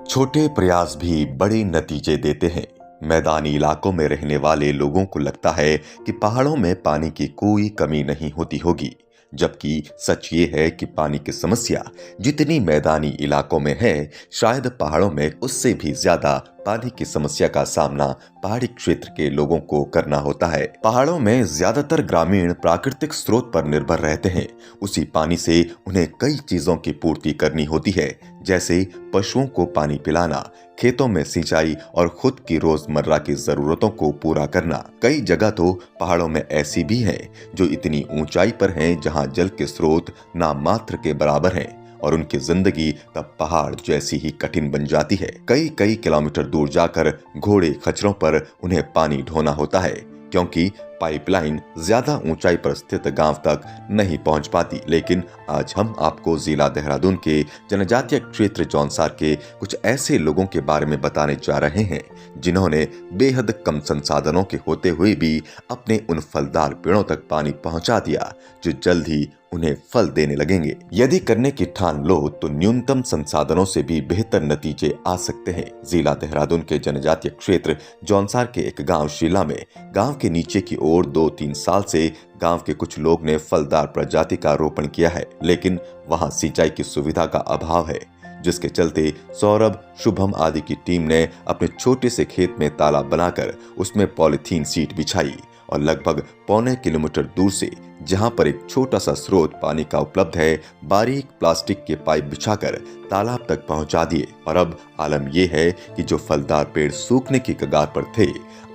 छोटे प्रयास भी बड़े नतीजे देते हैं। मैदानी इलाकों में रहने वाले लोगों को लगता है कि पहाड़ों में पानी की कोई कमी नहीं होती होगी, जबकि सच ये है कि पानी की समस्या जितनी मैदानी इलाकों में है, शायद पहाड़ों में उससे भी ज्यादा पानी की समस्या का सामना पहाड़ी क्षेत्र के लोगों को करना होता है। पहाड़ों में ज्यादातर ग्रामीण प्राकृतिक स्रोत पर निर्भर रहते हैं। उसी पानी से उन्हें कई चीजों की पूर्ति करनी होती है, जैसे पशुओं को पानी पिलाना, खेतों में सिंचाई और खुद की रोजमर्रा की जरूरतों को पूरा करना। कई जगह तो पहाड़ों में ऐसी भी हैं जो इतनी ऊंचाई पर हैं जहां जल के स्रोत नाम मात्र के बराबर हैं और उनकी जिंदगी तब पहाड़ जैसी ही कठिन बन जाती है। कई कई किलोमीटर दूर जाकर घोड़े खच्चरों पर उन्हें पानी ढोना होता है, क्योंकि पाइपलाइन ज्यादा ऊंचाई पर स्थित गांव तक नहीं पहुंच पाती। लेकिन आज हम आपको जिला देहरादून के जनजातीय क्षेत्र जौनसार के कुछ ऐसे लोगों के बारे में बताने जा रहे हैं जिन्होंने बेहद कम संसाधनों के होते हुए भी अपने उन फलदार पेड़ों तक पानी पहुंचा दिया जो जल्द ही उन्हें फल देने लगेंगे। यदि करने की ठान लो तो न्यूनतम संसाधनों से भी बेहतर नतीजे आ सकते हैं। जिला देहरादून के जनजातीय क्षेत्र जौनसार के एक गांव शीला में गांव के नीचे की ओर 2-3 साल से गांव के कुछ लोग ने फलदार प्रजाति का रोपण किया है, लेकिन वहां सिंचाई की सुविधा का अभाव है, जिसके चलते सौरभ, शुभम आदि की टीम ने अपने छोटे से खेत में तालाब बनाकर उसमें पॉलीथीन सीट बिछाई और लगभग पौने किलोमीटर दूर से, जहां पर एक छोटा सा स्रोत पानी का उपलब्ध है, बारीक प्लास्टिक के पाइप बिछाकर तालाब तक पहुंचा दिए। और अब आलम यह है कि जो फलदार पेड़ सूखने की कगार पर थे,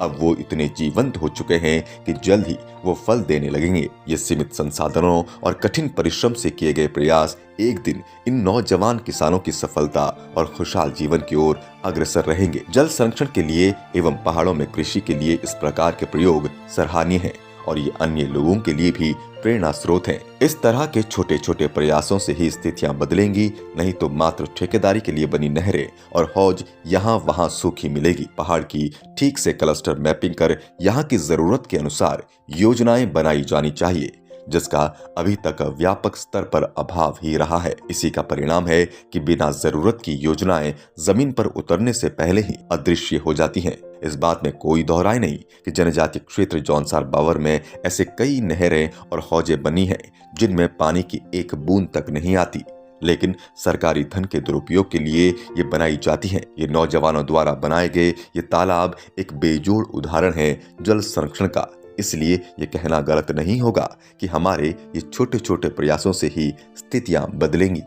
अब वो इतने जीवंत हो चुके हैं कि जल्द ही वो फल देने लगेंगे। ये सीमित संसाधनों और कठिन परिश्रम से किए गए प्रयास एक दिन इन नौजवान किसानों की सफलता और खुशहाल जीवन की ओर अग्रसर रहेंगे। जल संरक्षण के लिए एवं पहाड़ों में कृषि के लिए इस प्रकार के प्रयोग सराहनीय हैं और ये अन्य लोगों के लिए भी प्रेरणा स्रोत हैं। इस तरह के छोटे छोटे प्रयासों से ही स्थितियां बदलेंगी, नहीं तो मात्र ठेकेदारी के लिए बनी नहरें और हौज यहाँ वहाँ सूखी मिलेगी। पहाड़ की ठीक से क्लस्टर मैपिंग कर यहाँ की जरूरत के अनुसार योजनाएं बनाई जानी चाहिए, जिसका अभी तक व्यापक स्तर पर अभाव ही रहा है। इसी का परिणाम है कि बिना जरूरत की योजनाएं जमीन पर उतरने से पहले ही अदृश्य हो जाती हैं। इस बात में कोई दोहराई नहीं कि जनजातीय क्षेत्र जौनसार बावर में ऐसे कई नहरें और हौजें बनी हैं जिनमें पानी की एक बूंद तक नहीं आती, लेकिन सरकारी धन के दुरुपयोग के लिए ये बनाई जाती हैं। ये नौजवानों द्वारा बनाए गए ये तालाब एक बेजोड़ उदाहरण है जल संरक्षण का। इसलिए ये कहना गलत नहीं होगा कि हमारे ये छोटे छोटे प्रयासों से ही स्थितियां बदलेंगी।